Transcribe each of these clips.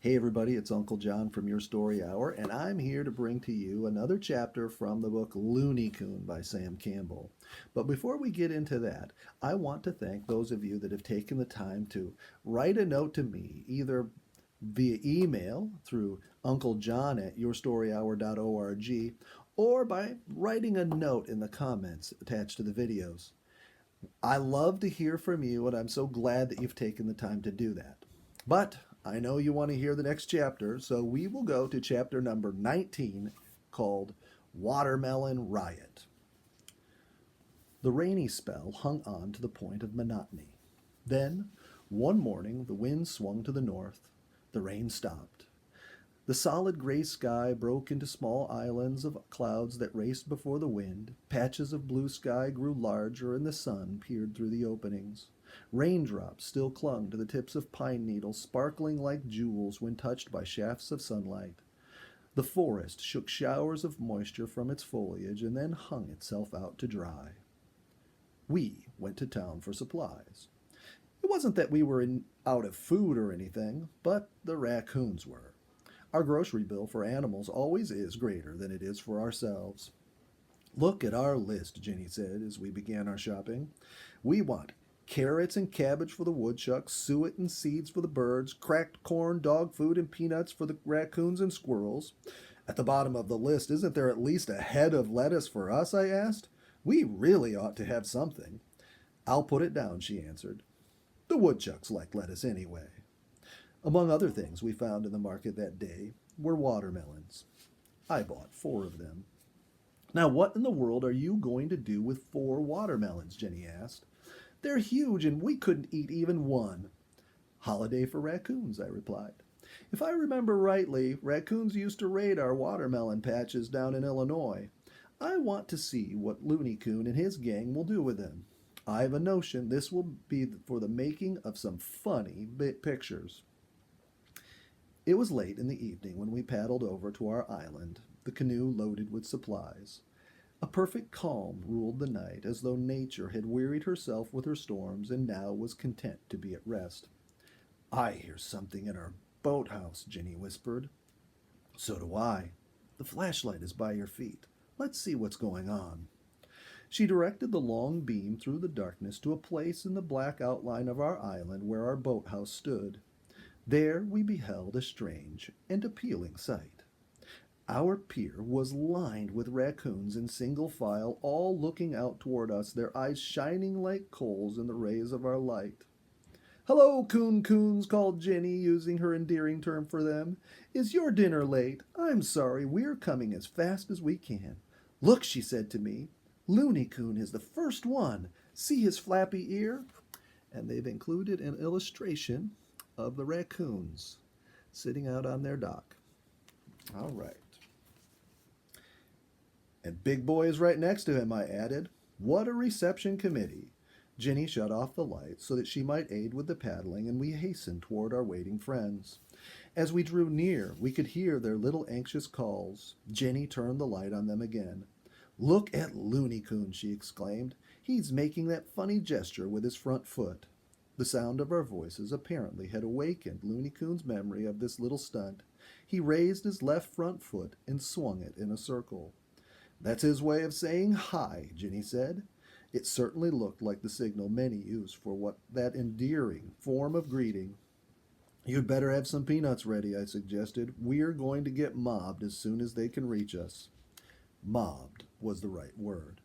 Hey everybody, it's Uncle John from Your Story Hour, and I'm here to bring to you another chapter from the book Loony Coon by Sam Campbell. But before we get into that, I want to thank those of you that have taken the time to write a note to me, either via email through unclejohn@yourstoryhour.org or by writing a note in the comments attached to the videos. I love to hear from you, and I'm so glad that you've taken the time to do that. But I know you want to hear the next chapter, so we will go to chapter number 19 called Watermelon Riot. The rainy spell hung on to the point of monotony. Then, one morning, the wind swung to the north. The rain stopped. The solid gray sky broke into small islands of clouds that raced before the wind. Patches of blue sky grew larger, and the sun peered through the openings. Raindrops still clung to the tips of pine needles, sparkling like jewels when touched by shafts of sunlight. The forest shook showers of moisture from its foliage and then hung itself out to dry. We went to town for supplies. It wasn't that we were out of food or anything, but the raccoons were. Our grocery bill for animals always is greater than it is for ourselves. Look at our list, Jenny said as we began our shopping. We want carrots and cabbage for the woodchucks, suet and seeds for the birds, cracked corn, dog food, and peanuts for the raccoons and squirrels. At the bottom of the list, isn't there at least a head of lettuce for us? I asked. We really ought to have something. I'll put it down, she answered. The woodchucks like lettuce anyway. Among other things we found in the market that day were watermelons. I bought 4 of them. Now, what in the world are you going to do with 4 watermelons? Jenny asked. They're huge, and we couldn't eat even one. Holiday for raccoons, I replied. If I remember rightly, raccoons used to raid our watermelon patches down in Illinois. I want to see what Loony Coon and his gang will do with them. I've a notion this will be for the making of some funny pictures. It was late in the evening when we paddled over to our island, the canoe loaded with supplies. A perfect calm ruled the night, as though nature had wearied herself with her storms and now was content to be at rest. I hear something in our boathouse, Jenny whispered. So do I. The flashlight is by your feet. Let's see what's going on. She directed the long beam through the darkness to a place in the black outline of our island where our boathouse stood. There we beheld a strange and appealing sight. Our pier was lined with raccoons in single file, all looking out toward us, their eyes shining like coals in the rays of our light. Hello, coon-coons, called Jenny, using her endearing term for them. Is your dinner late? I'm sorry, we're coming as fast as we can. Look, she said to me, Loony Coon is the first one. See his flappy ear? And they've included an illustration of the raccoons sitting out on their dock. All right. And Big Boy is right next to him, I added. What a reception committee. Jenny shut off the lights so that she might aid with the paddling, and we hastened toward our waiting friends. As we drew near, we could hear their little anxious calls. Jenny turned the light on them again. Look at Loony Coon, she exclaimed. He's making that funny gesture with his front foot. The sound of our voices apparently had awakened Loony Coon's memory of this little stunt. He raised his left front foot and swung it in a circle. That's his way of saying hi, Jenny said. It certainly looked like the signal many use for that endearing form of greeting. You'd better have some peanuts ready, I suggested. We're going to get mobbed as soon as they can reach us. Mobbed was the right word.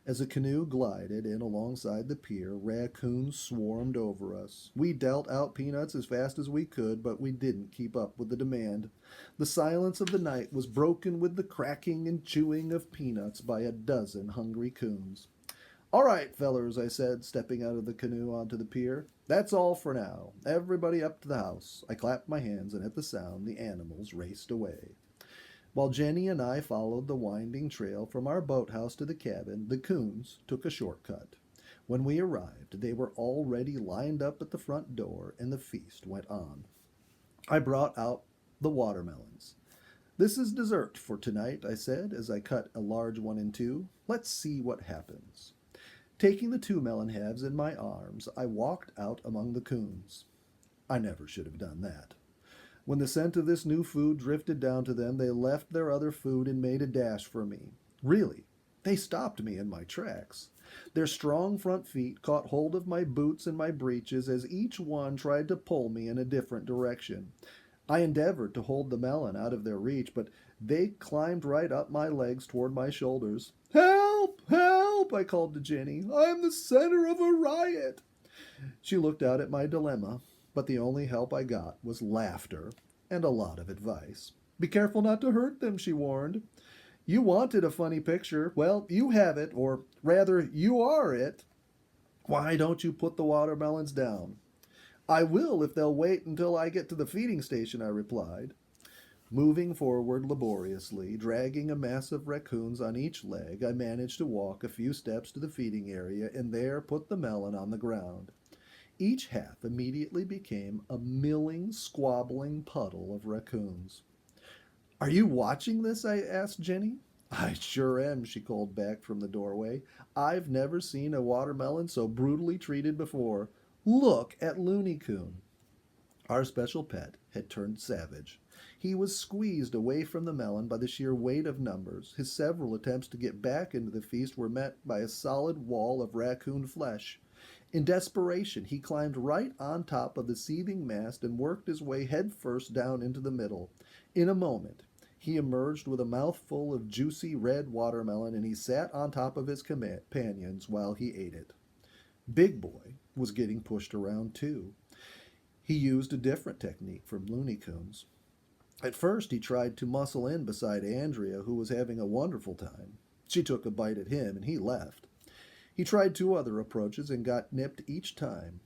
As the canoe glided in alongside the pier, raccoons swarmed over us. We dealt out peanuts as fast as we could, but we didn't keep up with the demand. The silence of the night was broken with the cracking and chewing of peanuts by a dozen hungry coons. All right, fellers, I said, stepping out of the canoe onto the pier. That's all for now. Everybody up to the house. I clapped my hands, and at the sound, the animals raced away. While Jenny and I followed the winding trail from our boathouse to the cabin, the coons took a shortcut. When we arrived, they were already lined up at the front door, and the feast went on. I brought out the watermelons. This is dessert for tonight, I said, as I cut a large one in 2. Let's see what happens. Taking the 2 melon halves in my arms, I walked out among the coons. I never should have done that. When the scent of this new food drifted down to them, they left their other food and made a dash for me. Really, they stopped me in my tracks. Their strong front feet caught hold of my boots and my breeches as each one tried to pull me in a different direction. I endeavored to hold the melon out of their reach, but they climbed right up my legs toward my shoulders. "Help! Help!" I called to Jenny. "I'm the center of a riot." She looked out at my dilemma, but the only help I got was laughter and a lot of advice. "Be careful not to hurt them," she warned. "You wanted a funny picture. Well, you have it, or rather, you are it. Why don't you put the watermelons down?" "I will if they'll wait until I get to the feeding station," I replied. Moving forward laboriously, dragging a mass of raccoons on each leg, I managed to walk a few steps to the feeding area and there put the melon on the ground. Each half immediately became a milling, squabbling puddle of raccoons. "Are you watching this?" I asked Jenny. "I sure am," she called back from the doorway. "I've never seen a watermelon so brutally treated before. Look at Loony Coon." Our special pet had turned savage. He was squeezed away from the melon by the sheer weight of numbers. His several attempts to get back into the feast were met by a solid wall of raccoon flesh. In desperation, he climbed right on top of the seething mass and worked his way headfirst down into the middle. In a moment, he emerged with a mouthful of juicy red watermelon, and he sat on top of his companions while he ate it. Big Boy was getting pushed around too. He used a different technique from Looney Coon's. At first, he tried to muscle in beside Andrea, who was having a wonderful time. She took a bite at him, and he left. He tried 2 other approaches and got nipped each time.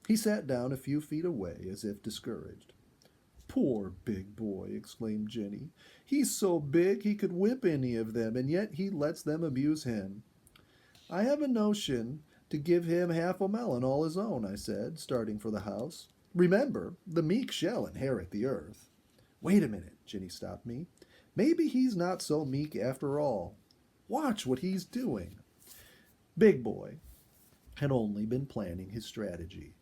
He sat down a few feet away as if discouraged. "Poor Big Boy," exclaimed Jenny. "He's so big he could whip any of them, and yet he lets them abuse him." "I have a notion to give him half a melon all his own," I said, starting for the house. "Remember, the meek shall inherit the earth." "Wait a minute," Jenny stopped me. "Maybe he's not so meek after all. Watch what he's doing." Big Boy had only been planning his strategy.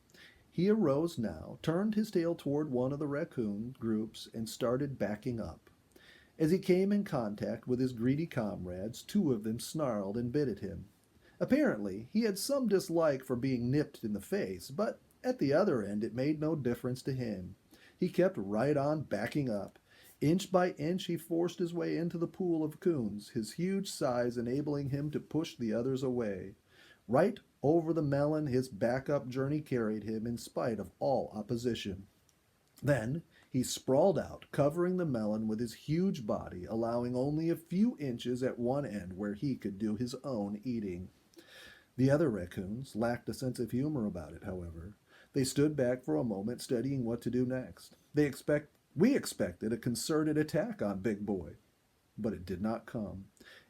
He arose now, turned his tail toward one of the raccoon groups, and started backing up. As he came in contact with his greedy comrades, 2 of them snarled and bit at him. Apparently, he had some dislike for being nipped in the face, but at the other end it made no difference to him. He kept right on backing up. Inch by inch he forced his way into the pool of coons, his huge size enabling him to push the others away. Right over the melon his backup journey carried him in spite of all opposition. Then he sprawled out, covering the melon with his huge body, allowing only a few inches at one end where he could do his own eating. The other raccoons lacked a sense of humor about it, however. They stood back for a moment, studying what to do next. We expected a concerted attack on Big Boy, but it did not come.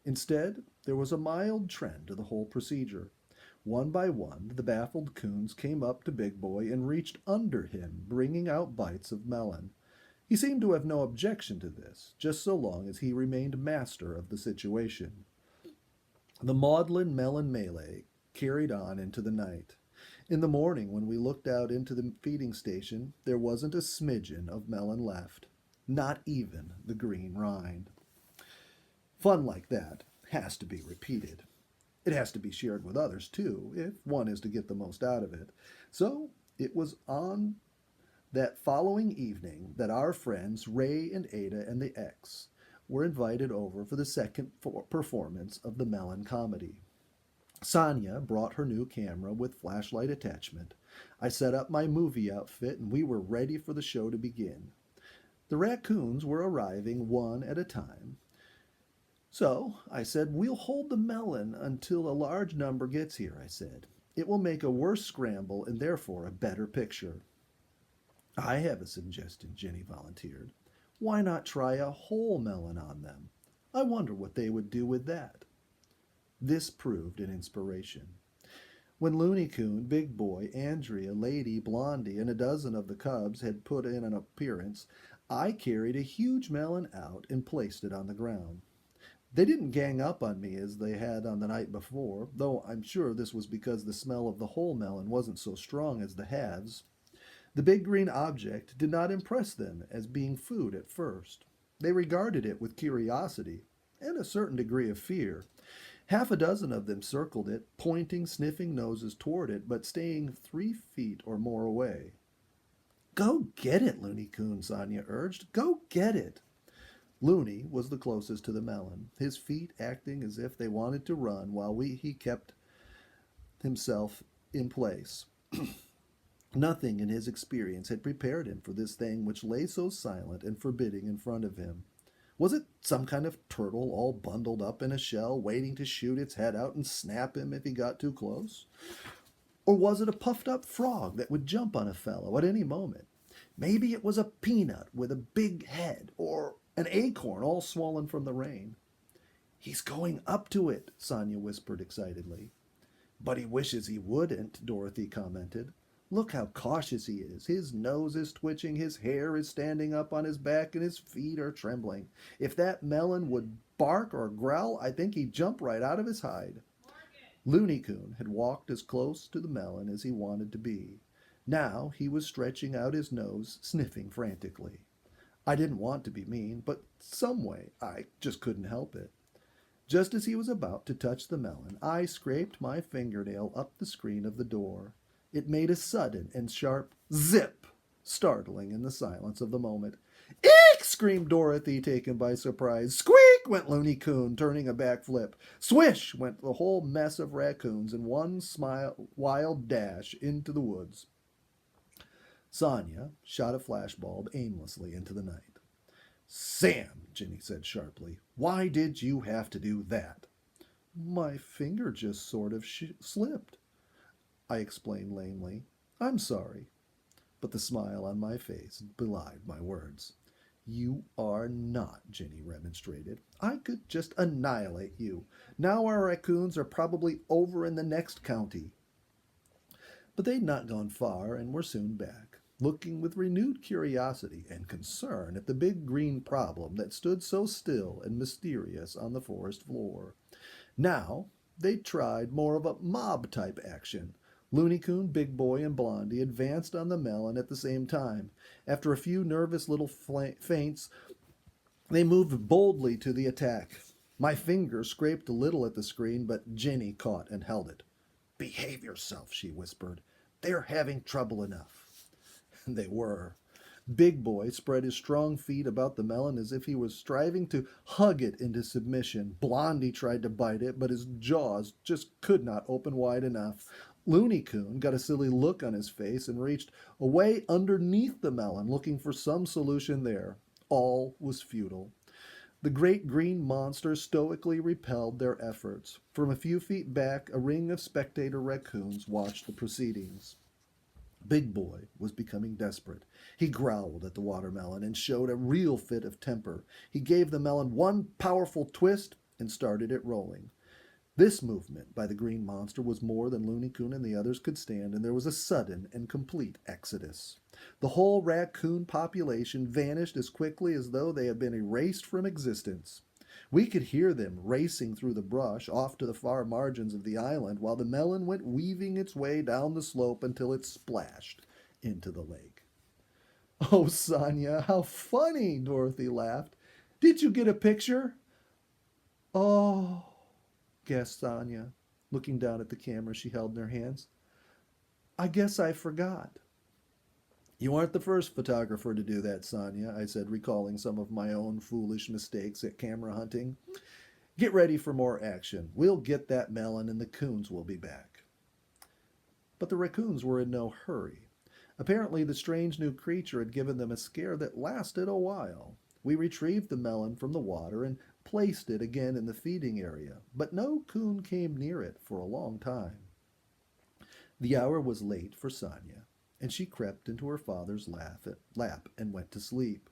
Instead, there was a mild trend to the whole procedure. One by one, the baffled coons came up to Big Boy and reached under him, bringing out bites of melon. He seemed to have no objection to this, just so long as he remained master of the situation. The maudlin melon melee carried on into the night. In the morning, when we looked out into the feeding station, there wasn't a smidgen of melon left, not even the green rind. Fun like that has to be repeated. It has to be shared with others, too, if one is to get the most out of it. So it was on that following evening that our friends Ray and Ada and the X were invited over for the second performance of the Melon Comedy. Sonia brought her new camera with flashlight attachment. I set up my movie outfit, and we were ready for the show to begin. The raccoons were arriving one at a time. So I said, "We'll hold the melon until a large number gets here," I said. "It will make a worse scramble and therefore a better picture." "I have a suggestion," Jenny volunteered. "Why not try a whole melon on them? I wonder what they would do with that." This proved an inspiration. When Loony Coon, Big Boy, Andrea, Lady, Blondie, and a dozen of the cubs had put in an appearance, I carried a huge melon out and placed it on the ground. They didn't gang up on me as they had on the night before, though I'm sure this was because the smell of the whole melon wasn't so strong as the halves. The big green object did not impress them as being food at first. They regarded it with curiosity and a certain degree of fear. Half a dozen of them circled it, pointing, sniffing noses toward it, but staying 3 feet or more away. Go get it, Loony Coon, Sonia urged. Go get it. Loony was the closest to the melon, his feet acting as if they wanted to run while he kept himself in place. Nothing in his experience had prepared him for this thing which lay so silent and forbidding in front of him. Was it some kind of turtle all bundled up in a shell, waiting to shoot its head out and snap him if he got too close? Or was it a puffed-up frog that would jump on a fellow at any moment? Maybe it was a peanut with a big head, or an acorn all swollen from the rain. He's going up to it, Sonia whispered excitedly. But he wishes he wouldn't, Dorothy commented. Look how cautious he is. His nose is twitching, his hair is standing up on his back, and his feet are trembling. If that melon would bark or growl, I think he'd jump right out of his hide. Loony Coon had walked as close to the melon as he wanted to be. Now he was stretching out his nose, sniffing frantically. I didn't want to be mean, but some way I just couldn't help it. Just as he was about to touch the melon, I scraped my fingernail up the screen of the door. It made a sudden and sharp zip, startling in the silence of the moment. Eek! Screamed Dorothy, taken by surprise. Squeak! Went Loony Coon, turning a backflip. Swish! Went the whole mess of raccoons in one wild dash into the woods. Sonia shot a flashbulb aimlessly into the night. Sam, Ginny said sharply, why did you have to do that? My finger just sort of slipped, I explained lamely. I'm sorry. But the smile on my face belied my words. You are not, Ginny remonstrated. I could just annihilate you. Now our raccoons are probably over in the next county. But they'd not gone far and were soon back, looking with renewed curiosity and concern at the big green problem that stood so still and mysterious on the forest floor. Now they'd tried more of a mob-type action. Loony Coon, Big Boy, and Blondie advanced on the melon at the same time. After a few nervous little feints, they moved boldly to the attack. My finger scraped a little at the screen, but Ginny caught and held it. Behave yourself, she whispered. They're having trouble enough. And they were. Big Boy spread his strong feet about the melon as if he was striving to hug it into submission. Blondie tried to bite it, but his jaws just could not open wide enough. Loony Coon got a silly look on his face and reached away underneath the melon, looking for some solution there. All was futile. The great green monster stoically repelled their efforts. From a few feet back, a ring of spectator raccoons watched the proceedings. Big Boy was becoming desperate. He growled at the watermelon and showed a real fit of temper. He gave the melon one powerful twist and started it rolling. This movement by the green monster was more than Loony Coon and the others could stand, and there was a sudden and complete exodus. The whole raccoon population vanished as quickly as though they had been erased from existence. We could hear them racing through the brush off to the far margins of the island, while the melon went weaving its way down the slope until it splashed into the lake. Oh, Sonia, how funny, Dorothy laughed. Did you get a picture? Oh, gasped Sonia, looking down at the camera she held in her hands. I guess I forgot. You aren't the first photographer to do that, Sonia, I said, recalling some of my own foolish mistakes at camera hunting. Get ready for more action. We'll get that melon and the coons will be back. But the raccoons were in no hurry. Apparently the strange new creature had given them a scare that lasted a while. We retrieved the melon from the water and placed it again in the feeding area, but no coon came near it for a long time. The hour was late for Sonia, and she crept into her father's lap and went to sleep.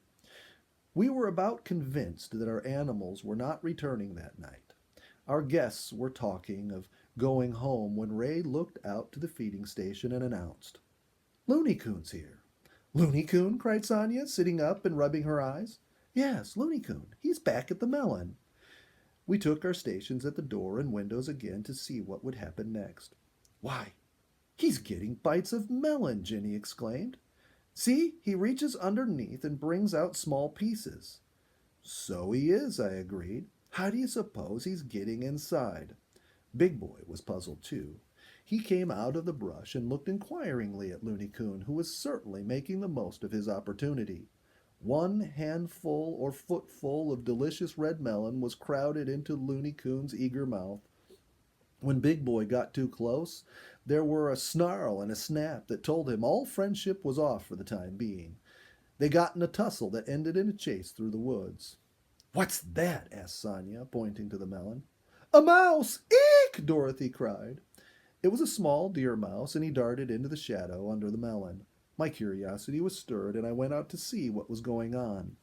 We were about convinced that our animals were not returning that night. Our guests were talking of going home when Ray looked out to the feeding station and announced, Loony Coon's here. Loony Coon? Cried Sonia, sitting up and rubbing her eyes. Yes, Loony Coon. He's back at the melon. We took our stations at the door and windows again to see what would happen next. Why, he's getting bites of melon, Ginny exclaimed. See, he reaches underneath and brings out small pieces. So he is, I agreed. How do you suppose he's getting inside? Big Boy was puzzled too. He came out of the brush and looked inquiringly at Loony Coon, who was certainly making the most of his opportunity. One handful or footful of delicious red melon was crowded into Loony Coon's eager mouth. When Big Boy got too close, there were a snarl and a snap that told him all friendship was off for the time being. They got in a tussle that ended in a chase through the woods. "What's that?" asked Sonia, pointing to the melon. "A mouse! Eek!" Dorothy cried. It was a small deer mouse, and he darted into the shadow under the melon. My curiosity was stirred, and I went out to see what was going on.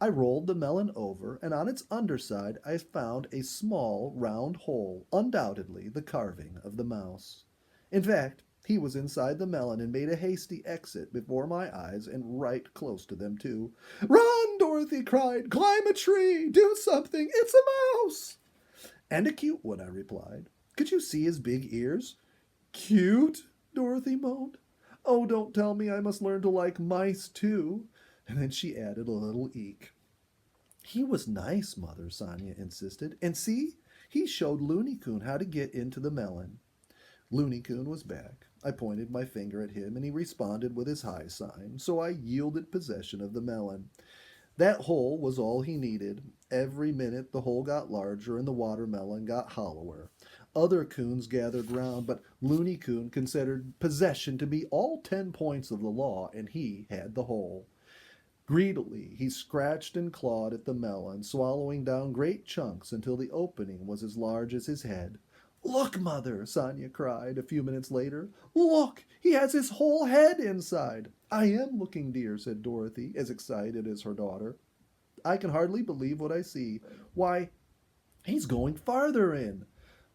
I rolled the melon over, and on its underside I found a small round hole, undoubtedly the carving of the mouse. In fact, he was inside the melon and made a hasty exit before my eyes, and right close to them too. "Run!" Dorothy cried. "Climb a tree! Do something! It's a mouse!" "And a cute one," I replied. "Could you see his big ears?" "Cute?" Dorothy moaned. "Oh, don't tell me I must learn to like mice too." And then she added a little eek. "He was nice, Mother," Sonia insisted. "And see, he showed Loony Coon how to get into the melon." Loony Coon was back. I pointed my finger at him, and he responded with his high sign, so I yielded possession of the melon. That hole was all he needed. Every minute the hole got larger and the watermelon got hollower. Other coons gathered round, but Loony Coon considered possession to be all 10 points of the law, and he had the hole. Greedily he scratched and clawed at the melon, swallowing down great chunks until the opening was as large as his head. "Look, Mother!" Sonia cried a few minutes later. "Look! He has his whole head inside!" "I am looking, dear," said Dorothy, as excited as her daughter. "I can hardly believe what I see. Why, he's going farther in!"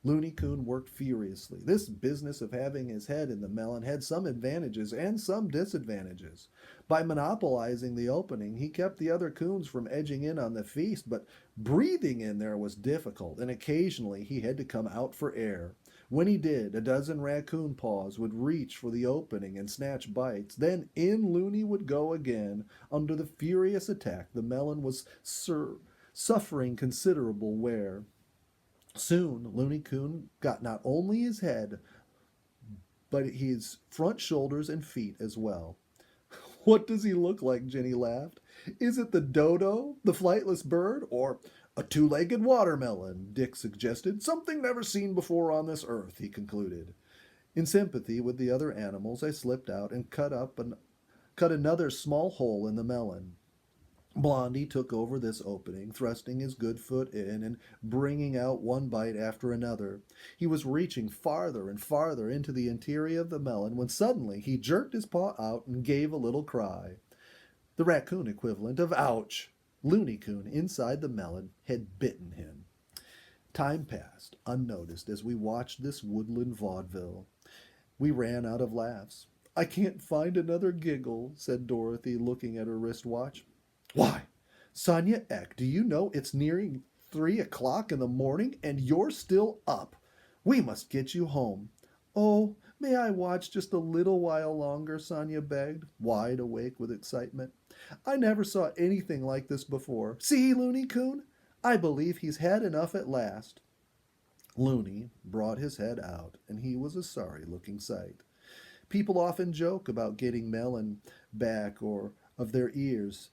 Loony Coon worked furiously. This business of having his head in the melon had some advantages and some disadvantages. By monopolizing the opening, he kept the other coons from edging in on the feast, but breathing in there was difficult, and occasionally he had to come out for air. When he did, a dozen raccoon paws would reach for the opening and snatch bites. Then in Loony would go again. Under the furious attack, the melon was suffering considerable wear. Soon Loony Coon got not only his head, but his front shoulders and feet as well. "What does he look like?" Jenny laughed. "Is it the dodo, the flightless bird, or a two-legged watermelon?" Dick suggested. "Something never seen before on this earth," he concluded. In sympathy with the other animals, I slipped out and cut another small hole in the melon. Blondie took over this opening, thrusting his good foot in and bringing out one bite after another. He was reaching farther and farther into the interior of the melon when suddenly he jerked his paw out and gave a little cry. The raccoon equivalent of "ouch." Loony Coon inside the melon had bitten him. Time passed unnoticed as we watched this woodland vaudeville. We ran out of laughs. "I can't find another giggle," said Dorothy, looking at her wristwatch. "Why, Sonia Eck, do you know it's nearing 3 o'clock in the morning and you're still up? We must get you home." "Oh, may I watch just a little while longer?" Sonia begged, wide awake with excitement. "I never saw anything like this before. See, Loony Coon? I believe he's had enough at last." Loony brought his head out, and he was a sorry-looking sight. People often joke about getting melon back or of their ears,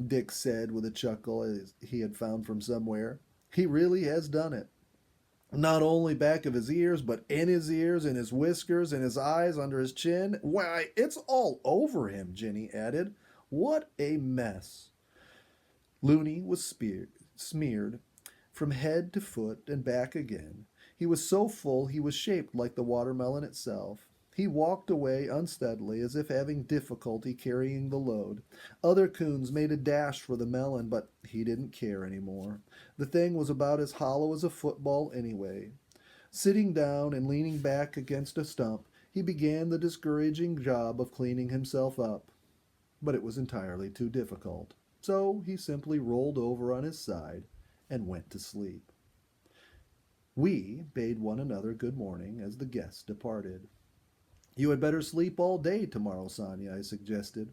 Dick said with a chuckle as he had found from somewhere. "He really has done it. Not only back of his ears, but in his ears, in his whiskers, in his eyes, under his chin. Why, it's all over him," Jenny added. "What a mess." Loony was smeared from head to foot and back again. He was so full he was shaped like the watermelon itself. He walked away unsteadily, as if having difficulty carrying the load. Other coons made a dash for the melon, but he didn't care any more. The thing was about as hollow as a football anyway. Sitting down and leaning back against a stump, he began the discouraging job of cleaning himself up. But it was entirely too difficult, so he simply rolled over on his side and went to sleep. We bade one another good morning as the guests departed. You had better sleep all day tomorrow, Sonia, I suggested.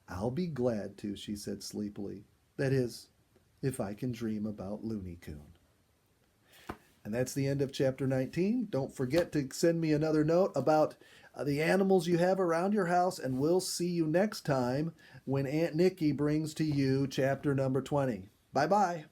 'I'll be glad to, she said sleepily. That is, if I can dream about Looney Coon. And that's the end of chapter 19. Don't forget to send me another note about the animals you have around your house, and we'll see you next time when Aunt Nikki brings to you chapter number 20. Bye bye.